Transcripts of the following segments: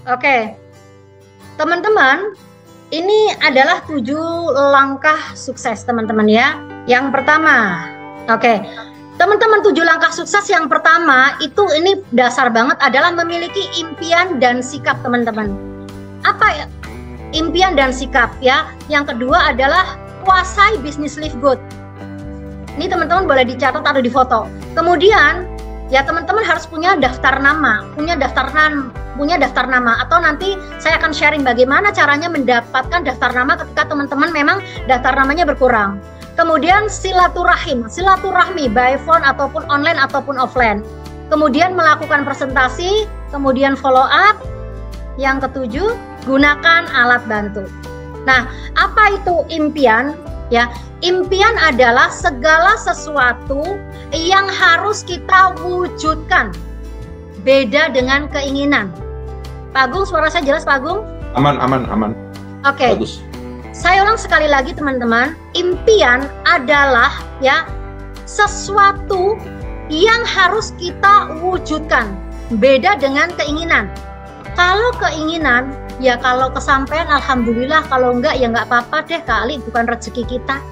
Oke, teman-teman, ini adalah 7 langkah sukses teman-teman ya. Yang pertama, oke, teman-teman 7 langkah sukses yang pertama itu ini dasar banget adalah memiliki impian dan sikap teman-teman. Apa ya? Impian dan sikap ya. Yang kedua adalah kuasai bisnis live good. Ini teman-teman boleh dicatat atau difoto. Kemudian ya teman-teman harus punya daftar nama, punya daftar nama atau nanti saya akan sharing bagaimana caranya mendapatkan daftar nama ketika teman-teman memang daftar namanya berkurang. Kemudian silaturahmi by phone ataupun online ataupun offline. Kemudian melakukan presentasi, kemudian follow up. Yang ketujuh, gunakan alat bantu. Nah, apa itu impian? Ya, impian adalah segala sesuatu yang harus kita wujudkan. Beda dengan keinginan. Pak Agung, suara saya jelas Pak Agung? Aman. Oke. Bagus. Saya ulang sekali lagi teman-teman, impian adalah ya sesuatu yang harus kita wujudkan. Beda dengan keinginan. Kalau keinginan, ya kalau kesampaian alhamdulillah, kalau enggak ya enggak apa-apa deh kali bukan rezeki kita.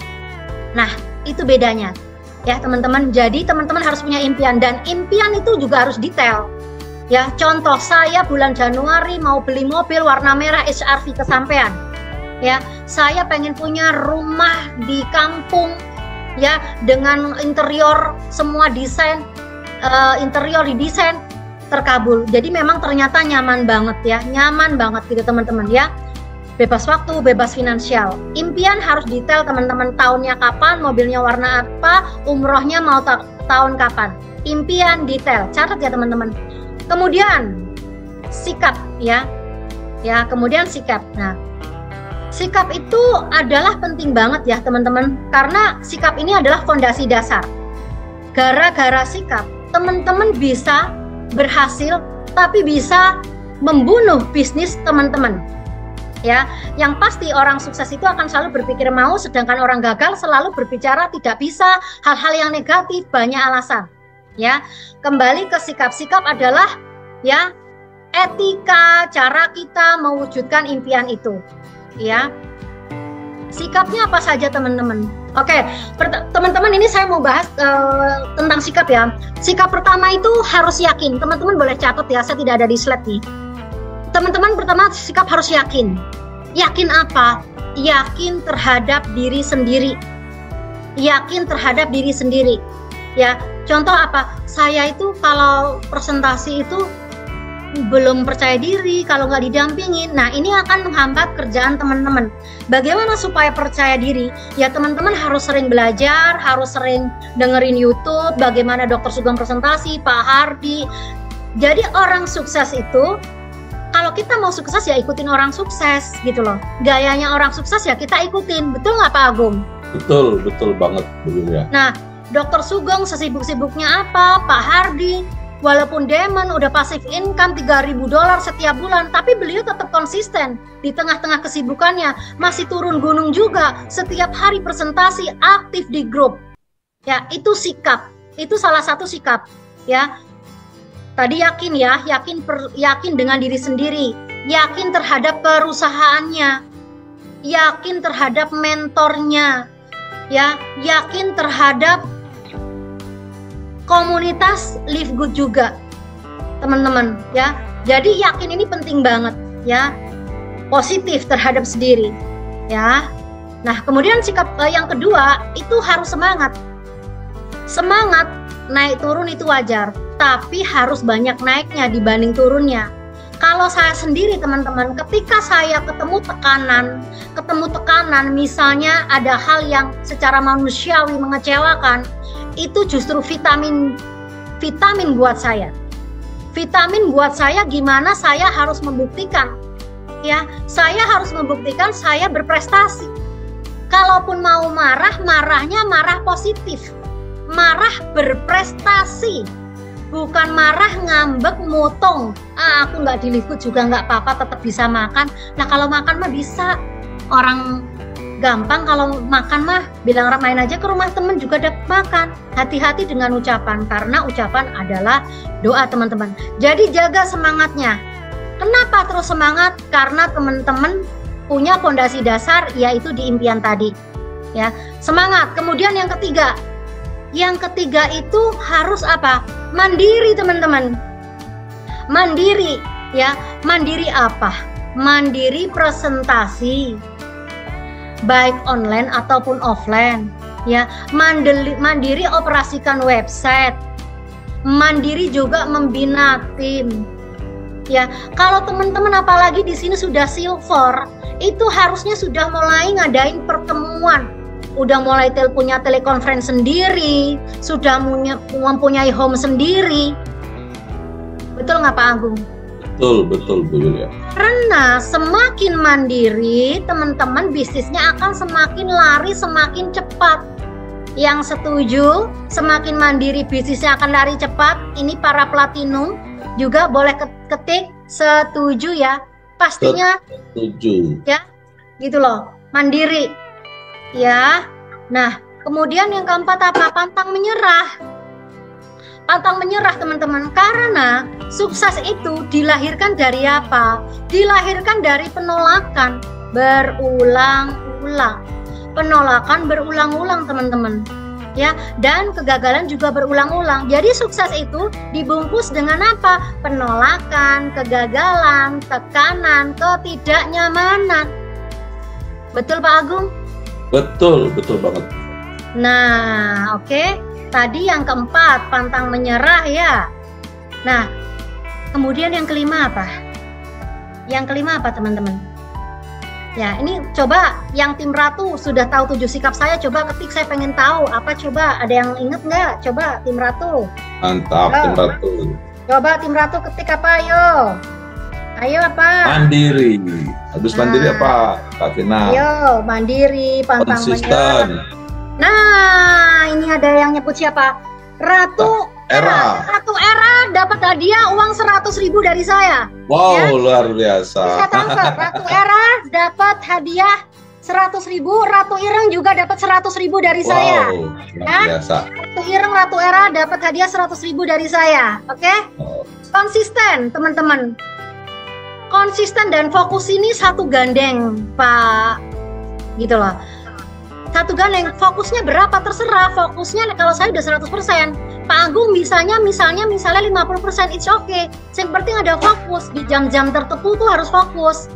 Nah, itu bedanya. Ya teman-teman, jadi teman-teman harus punya impian dan impian itu juga harus detail. Ya, contoh saya bulan Januari mau beli mobil warna merah HRV kesampaian. Ya, saya pengen punya rumah di kampung ya dengan interior semua desain interior didesain terkabul. Jadi memang ternyata nyaman banget ya, nyaman banget gitu teman-teman ya. Bebas waktu, bebas finansial. Impian harus detail teman-teman, tahunnya kapan, mobilnya warna apa, umrohnya mau tahun kapan. Impian detail, catat ya teman-teman. Kemudian sikap ya. Ya, kemudian sikap. Nah, sikap itu adalah penting banget ya teman-teman, karena sikap ini adalah fondasi dasar. Gara-gara sikap, teman-teman bisa berhasil, tapi bisa membunuh bisnis teman-teman. Ya, yang pasti orang sukses itu akan selalu berpikir mau, sedangkan orang gagal selalu berbicara tidak bisa, hal-hal yang negatif, banyak alasan. Ya, kembali ke sikap adalah ya etika cara kita mewujudkan impian itu. Ya, sikapnya apa saja teman-teman? Oke, teman-teman ini saya mau bahas tentang sikap ya. Sikap pertama itu harus yakin. Teman-teman boleh catat ya, saya tidak ada di slide nih. Teman-teman pertama sikap harus yakin. Yakin apa? Yakin terhadap diri sendiri. Yakin terhadap diri sendiri. Ya, contoh apa? Saya itu kalau presentasi itu belum percaya diri kalau nggak didampingin. Nah, ini akan menghambat kerjaan teman-teman. Bagaimana supaya percaya diri? Ya teman-teman harus sering belajar, harus sering dengerin YouTube bagaimana Dr. Sugeng presentasi, Pak Hardi. Jadi orang sukses itu, kalau kita mau sukses ya ikutin orang sukses gitu loh. Gayanya orang sukses ya kita ikutin. Betul nggak Pak Agung? Betul banget begitu ya. Nah, Dr. Sugeng sesibuk-sibuknya apa? Pak Hardi walaupun Demon udah passive income $3.000 setiap bulan, tapi beliau tetap konsisten di tengah-tengah kesibukannya, masih turun gunung juga, setiap hari presentasi, aktif di grup. Ya, itu sikap. Itu salah satu sikap, ya. Tadi yakin ya, yakin dengan diri sendiri, yakin terhadap perusahaannya, yakin terhadap mentornya, ya, yakin terhadap komunitas live good juga teman-teman ya. Jadi yakin ini penting banget ya, positif terhadap sendiri ya. Nah kemudian sikap yang kedua itu harus semangat. Naik turun itu wajar, tapi harus banyak naiknya dibanding turunnya. Kalau saya sendiri teman-teman, ketika saya ketemu tekanan misalnya ada hal yang secara manusiawi mengecewakan, itu justru vitamin buat saya. Vitamin buat saya gimana saya harus membuktikan. Ya, saya harus membuktikan saya berprestasi. Kalaupun mau marah, marahnya marah positif. Marah berprestasi. Bukan marah ngambek motong. Aku nggak diliput juga nggak apa-apa, tetap bisa makan. Nah kalau makan mah bisa. Orang gampang kalau makan mah bilang main aja ke rumah temen juga dapat makan. Hati-hati dengan ucapan, karena ucapan adalah doa teman-teman. Jadi jaga semangatnya. Kenapa terus semangat? Karena teman-teman punya fondasi dasar, yaitu di impian tadi. Ya, semangat. Kemudian yang ketiga itu harus apa? Mandiri, teman-teman. Mandiri, ya. Mandiri apa? Mandiri presentasi, baik online ataupun offline. Ya, mandiri operasikan website, mandiri juga membina tim. Ya, kalau teman-teman apalagi di sini sudah silver, itu harusnya sudah mulai ngadain pertemuan, udah mulai punya telekonferensi sendiri, sudah mempunyai home sendiri. Betul nggak Pak Agung? Betul Bu Yulia. Karena semakin mandiri, teman-teman bisnisnya akan semakin lari, semakin cepat. Yang setuju, semakin mandiri bisnisnya akan lari cepat. Ini para platinum juga boleh ketik setuju ya. Pastinya setuju. Ya, gitu loh. Mandiri. Ya. Nah, kemudian yang keempat apa? Pantang menyerah. Pantang menyerah, teman-teman. Karena sukses itu dilahirkan dari apa? Dilahirkan dari penolakan berulang-ulang. Penolakan berulang-ulang, teman-teman. Ya, dan kegagalan juga berulang-ulang. Jadi sukses itu dibungkus dengan apa? Penolakan, kegagalan, tekanan, ketidaknyamanan. Betul Pak Agung? Betul banget. Nah, oke. Tadi yang keempat, pantang menyerah ya. Nah, kemudian yang kelima apa? Yang kelima apa, teman-teman? Ya, ini coba yang tim Ratu sudah tahu 7 sikap saya, coba ketik, saya pengen tahu apa, coba ada yang inget nggak? Coba tim Ratu. Mantap, tim Ratu. Coba tim Ratu ketik apa, ayo apa? Mandiri. Habis mandiri apa, Kak Vina? Ayo, mandiri, pantang menyerah. Nah, ini ada yang nyebut siapa? Ratu Era. Ratu Era dapat hadiah uang 100.000 dari saya. Wow, ya? Luar biasa. Bisa tangkap. Ratu Era dapat hadiah 100.000. Ratu Ireng juga dapat 100.000 dari saya. Wow, luar biasa. Ratu Ireng, Ratu Era dapat hadiah 100.000 dari saya. Oke? Konsisten, teman-teman. Konsisten dan fokus ini satu gandeng, Pak. Gitu loh. Satu gandeng, fokusnya berapa terserah. Fokusnya kalau saya udah 100%. Pak Agung misalnya 50%, it's okay. Yang penting ada fokus. Di jam-jam tertentu tuh harus fokus.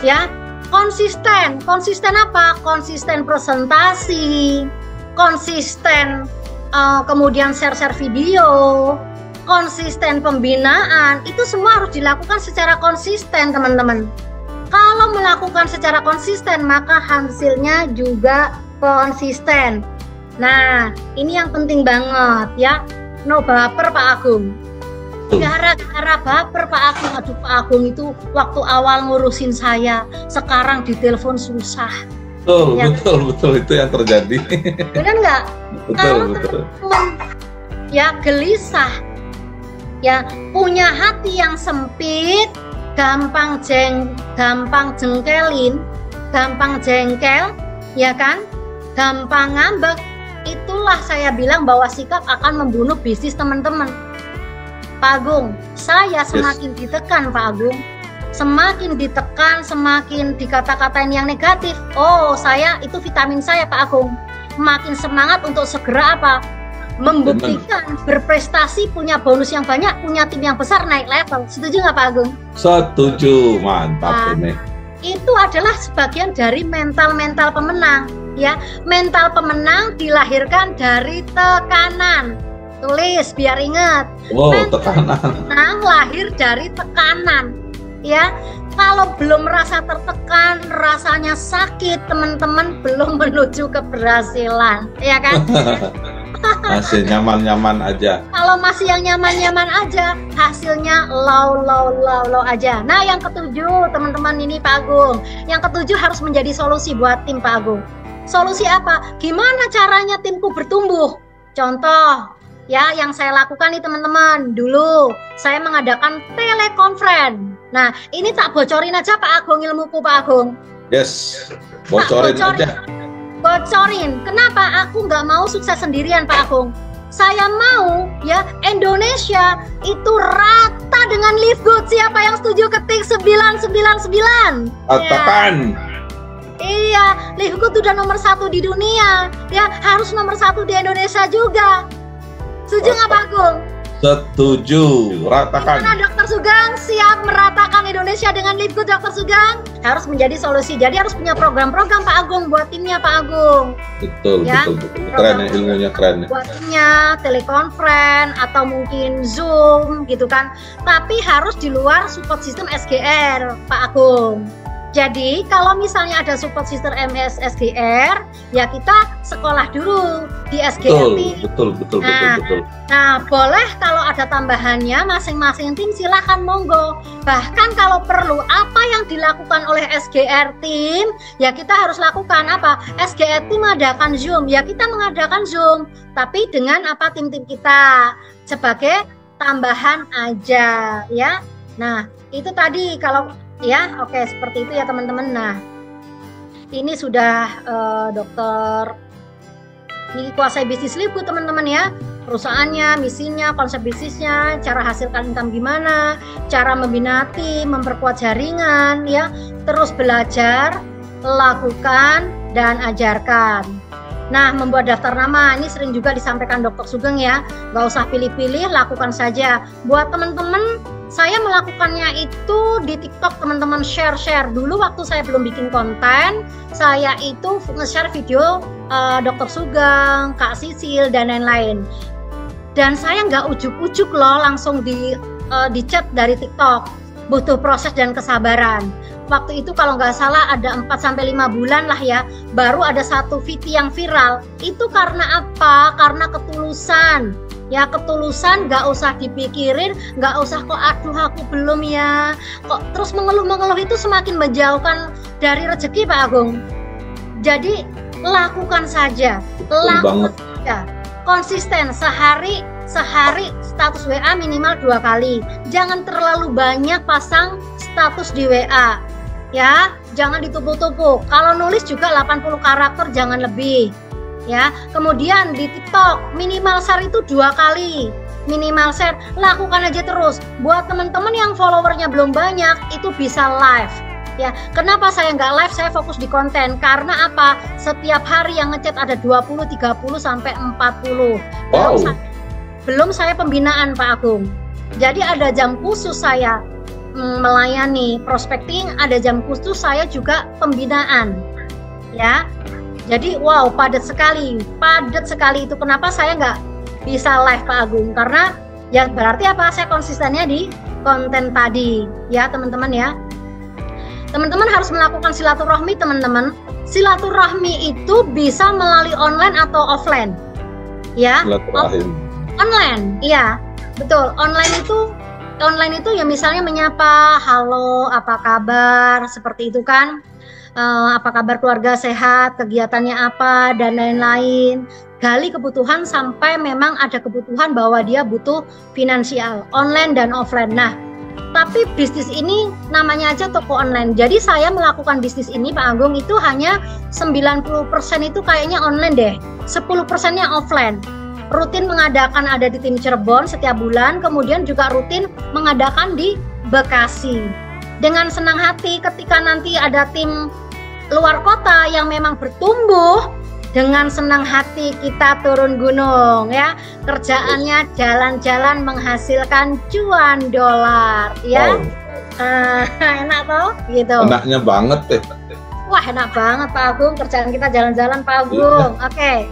Ya, konsisten. Konsisten apa? Konsisten presentasi, konsisten kemudian share video, konsisten pembinaan. Itu semua harus dilakukan secara konsisten, teman-teman. Kalau melakukan secara konsisten, maka hasilnya juga konsisten. Nah, ini yang penting banget ya. No baper Pak Agung. Gara-gara baper Pak Agung, aduh Pak Agung itu waktu awal ngurusin saya, sekarang ditelepon susah. Betul, ya. betul itu yang terjadi. Benar nggak? Kalau teman-teman ya gelisah, ya punya hati yang sempit, gampang jengkelin, gampang jengkel, ya kan? Gampang ngambek. Itulah saya bilang bahwa sikap akan membunuh bisnis teman-teman. Pak Agung, saya semakin ditekan Pak Agung, semakin ditekan, semakin dikata-katain yang negatif. Oh, saya itu vitamin saya Pak Agung. Makin semangat untuk segera apa? Membuktikan, berprestasi, punya bonus yang banyak, punya tim yang besar, naik level. Setuju nggak Pak Agung? Setuju, mantap ini. Itu adalah sebagian dari mental pemenang. Ya, mental pemenang dilahirkan dari tekanan. Tulis biar ingat. Wow, tekanan. Pemenang lahir dari tekanan. Ya, kalau belum merasa tertekan, rasanya sakit, teman-teman belum menuju keberhasilan, ya kan? Masih nyaman-nyaman aja. Kalau masih yang nyaman-nyaman aja, hasilnya low aja. Nah, yang ketujuh, teman-teman ini Pak Agung. Yang ketujuh harus menjadi solusi buat tim Pak Agung. Solusi apa? Gimana caranya timku bertumbuh? Contoh, ya yang saya lakukan nih teman-teman. Dulu saya mengadakan telekonferensi. Nah, ini tak bocorin aja Pak Agung ilmuku Pak Agung. Yes, bocorin aja. Bocorin. Kenapa? Aku nggak mau sukses sendirian Pak Agung. Saya mau ya Indonesia itu rata dengan Live Good. Siapa yang setuju ketik 999? Katakan. Iya, Live Good udah nomor 1 di dunia. Ya, harus nomor 1 di Indonesia juga. Setuju nggak Pak Agung? Setuju, ratakan. Gimana Dokter Sugeng siap meratakan Indonesia dengan Live Good, Dokter Sugeng? Harus menjadi solusi. Jadi harus punya program-program Pak Agung buat timnya Pak Agung. Betul, Ya, betul. Keren ya, ilmunya keren ya. Buat timnya, telekonferensi atau mungkin Zoom gitu kan. Tapi harus di luar support system SGR Pak Agung. Jadi kalau misalnya ada support system MS SGR, ya kita sekolah dulu di SGR. Betul. Nah, boleh kalau ada tambahannya masing-masing tim silahkan monggo. Bahkan kalau perlu apa yang dilakukan oleh SGR tim, ya kita harus lakukan apa? SGR tim mengadakan Zoom, ya kita mengadakan Zoom, tapi dengan apa tim-tim kita sebagai tambahan aja ya. Nah, itu tadi kalau ya, oke seperti itu ya teman-teman. Nah, ini sudah dokter ini kuasai bisnis Live Good teman-teman ya. Perusahaannya, misinya, konsep bisnisnya, cara hasilkan income gimana, cara membina tim, memperkuat jaringan ya, terus belajar, lakukan dan ajarkan. Nah, membuat daftar nama ini sering juga disampaikan Dokter Sugeng ya. Nggak usah pilih-pilih, lakukan saja. Buat teman-teman, saya melakukannya itu di TikTok teman-teman, share. Dulu waktu saya belum bikin konten, saya itu nge-share video Dokter Sugeng, Kak Sisil dan lain-lain. Dan saya nggak ujuk-ujuk loh langsung di chat dari TikTok. Butuh proses dan kesabaran. Waktu itu kalau nggak salah ada 4-5 bulan lah ya, baru ada satu video yang viral. Itu karena apa? Karena ketulusan. Ya ketulusan, nggak usah dipikirin, nggak usah kok aduh aku belum ya. Kok terus mengeluh-mengeluh itu semakin menjauhkan dari rezeki Pak Agung. Jadi lakukan saja, lakukan saja. Konsisten sehari status WA minimal 2 kali. Jangan terlalu banyak pasang status di WA. Ya, jangan ditumpuk-tumpuk. Kalau nulis juga 80 karakter jangan lebih. Ya, kemudian di TikTok minimal share itu 2 kali. Minimal share, lakukan aja terus. Buat teman-teman yang followernya belum banyak, itu bisa live. Ya, kenapa saya nggak live? Saya fokus di konten. Karena apa? Setiap hari yang ngechat ada 20, 30 sampai 40. Wow. Belum saya pembinaan Pak Agung. Jadi ada jam khusus saya melayani prospecting, ada jam khusus saya juga pembinaan. Ya. Jadi wow, padat sekali itu. Kenapa saya nggak bisa live Pak Agung? Karena ya berarti apa? Saya konsistennya di konten tadi, ya teman-teman ya. Teman-teman harus melakukan silaturahmi teman-teman. Silaturahmi itu bisa melalui online atau offline, ya. Online, iya betul. Online itu ya misalnya menyapa, halo, apa kabar, seperti itu kan. Apa kabar keluarga, sehat, kegiatannya apa, dan lain-lain. Gali kebutuhan sampai memang ada kebutuhan bahwa dia butuh finansial, online dan offline. Nah, tapi bisnis ini namanya aja toko online. Jadi saya melakukan bisnis ini Pak Agung itu hanya 90% itu kayaknya online deh. 10%-nya offline. Rutin mengadakan ada di tim Cirebon setiap bulan, kemudian juga rutin mengadakan di Bekasi. Dengan senang hati ketika nanti ada tim luar kota yang memang bertumbuh, dengan senang hati kita turun gunung ya. Kerjaannya jalan-jalan menghasilkan cuan dolar ya. Wow. Enak toh gitu. Enaknya banget deh. Wah enak banget Pak Agung, kerjaan kita jalan-jalan Pak Agung. Oke.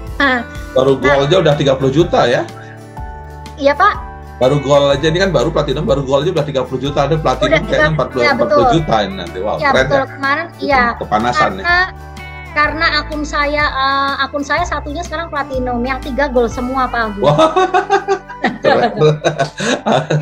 Baru gol aja udah 30 juta ya. Iya Pak. Baru gol aja, ini kan baru platinum, baru gol aja udah 30 juta, ada platinum kayaknya 40 juta ini nanti. Wow, ya, keren betul. Ya. Kemarin iya. Kepanasan karena akun saya satunya sekarang platinum, yang 3 gol semua Pak Agung. Wow.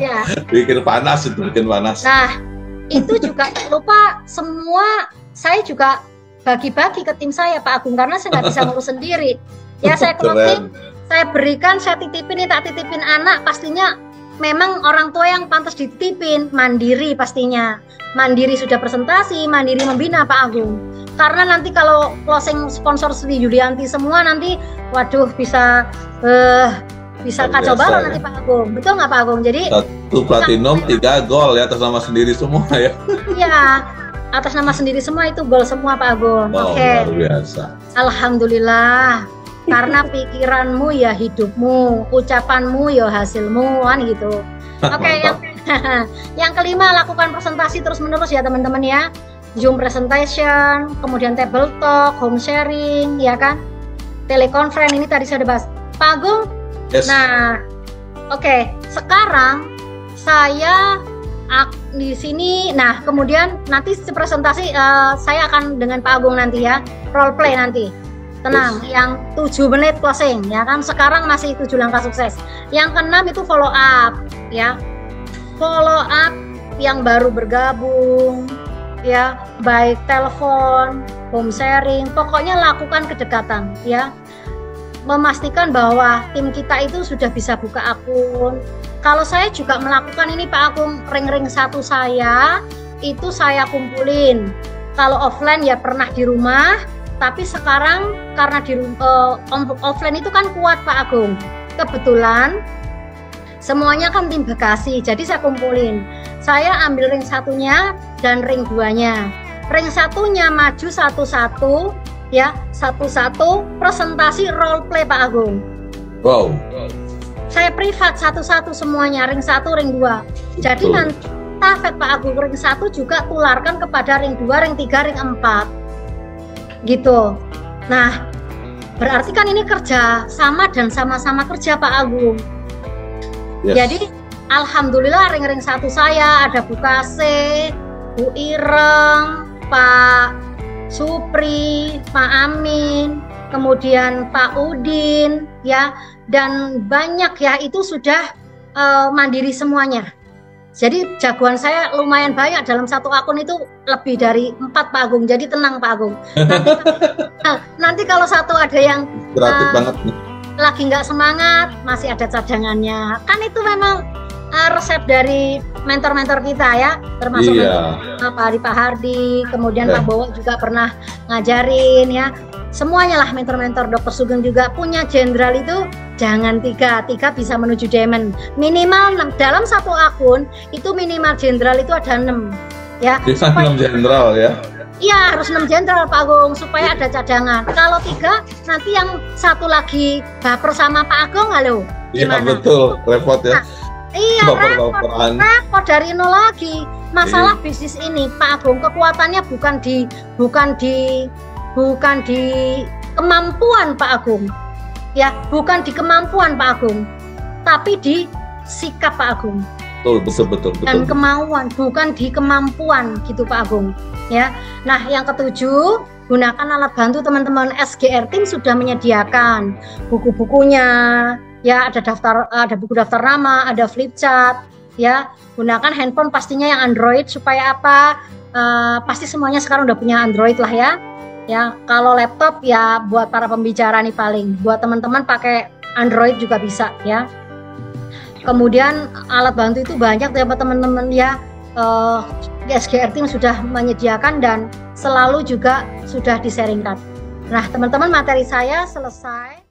Ya. Bikin panas itu, bikin panas. Nah, itu juga lupa semua saya juga bagi-bagi ke tim saya Pak Agung, karena saya nggak bisa ngurus sendiri. Ya saya closing, saya berikan, saya titipin, tak titipin anak, pastinya memang orang tua yang pantas dititipin, mandiri pastinya. Mandiri sudah presentasi, mandiri membina Pak Agung. Karena nanti kalau closing sponsor Sri Yulianti semua nanti, waduh bisa bisa kacau balau nanti Pak Agung. Betul nggak Pak Agung? Jadi 1 platinum, 3 gol ya, atas nama sendiri semua ya. Iya, atas nama sendiri semua, itu gol semua Pak Agung. Oke. Luar biasa. Alhamdulillah. Karena pikiranmu ya hidupmu, ucapanmu ya hasilmu, kan gitu. Oke, yang kelima, lakukan presentasi terus-menerus ya teman-teman ya. Zoom presentation, kemudian table talk, home sharing, ya kan? Teleconference, ini tadi saya udah bahas. Pak Agung, yes. Nah, oke, sekarang saya di sini, nah kemudian nanti presentasi saya akan dengan Pak Agung nanti ya, role play nanti. Tenang, yes. Yang 7 menit closing, ya kan? Sekarang masih 7 langkah sukses. Yang ke-6 itu follow up, ya. Follow up yang baru bergabung, ya, baik telepon, home sharing, pokoknya lakukan kedekatan, ya. Memastikan bahwa tim kita itu sudah bisa buka akun. Kalau saya juga melakukan ini Pak Agung, ring-ring 1 saya, itu saya kumpulin. Kalau offline ya pernah di rumah, tapi sekarang karena di offline itu kan kuat Pak Agung. Kebetulan semuanya kan tim Bekasi, jadi saya kumpulin. Saya ambil ring 1-nya dan ring 2-nya. Ring 1-nya maju satu-satu, ya, satu-satu presentasi role play Pak Agung. Wow. Saya privat satu-satu semuanya, ring 1, ring 2. Jadi nanti tafet Pak Agung, ring 1 juga tularkan kepada ring 2, ring 3, ring 4. Gitu. Nah, berarti kan ini kerja sama dan sama-sama kerja Pak Agung. Yes. Jadi alhamdulillah ring-ring 1 saya ada Bu Kase, Bu Ireng, Pak Supri, Pak Amin, kemudian Pak Udin, ya, dan banyak ya, itu sudah mandiri semuanya. Jadi jagoan saya lumayan banyak, dalam satu akun itu lebih dari 4 Pak Agung. Jadi tenang Pak Agung. Nanti kalau satu ada yang banget nih, lagi nggak semangat, masih ada cadangannya. Kan itu memang resep dari mentor-mentor kita ya, termasuk Pak Hardi, kemudian Pak Bowo juga pernah ngajarin ya. Semuanya lah mentor-mentor, Dr. Sugeng juga punya jenderal itu jangan 3 bisa menuju diamond. Minimal 6, dalam satu akun itu minimal jenderal itu ada 6 ya. Bisa 6 jenderal ya. Iya, harus 6 jenderal Pak Agung supaya ada cadangan. Kalau 3 nanti yang satu lagi baper sama Pak Agung, halo. Iya betul, repot ya. Nah, iya, repot dari nol lagi. Masalah bisnis ini Pak Agung, kekuatannya bukan di kemampuan Pak Agung, ya, bukan di kemampuan Pak Agung, tapi di sikap Pak Agung. Betul. Dan kemauan, bukan di kemampuan gitu Pak Agung, ya. Nah, yang ke-7, gunakan alat bantu teman-teman. SGR Team sudah menyediakan buku-bukunya, ya, ada buku daftar nama, ada flip chart, ya. Gunakan handphone pastinya yang Android supaya apa? Pasti semuanya sekarang udah punya Android lah ya. Ya, kalau laptop ya buat para pembicara nih paling. Buat teman-teman pakai Android juga bisa ya. Kemudian alat bantu itu banyak ya teman-teman ya. SGR Team sudah menyediakan dan selalu juga sudah di-sharingkan. Nah, teman-teman, materi saya selesai.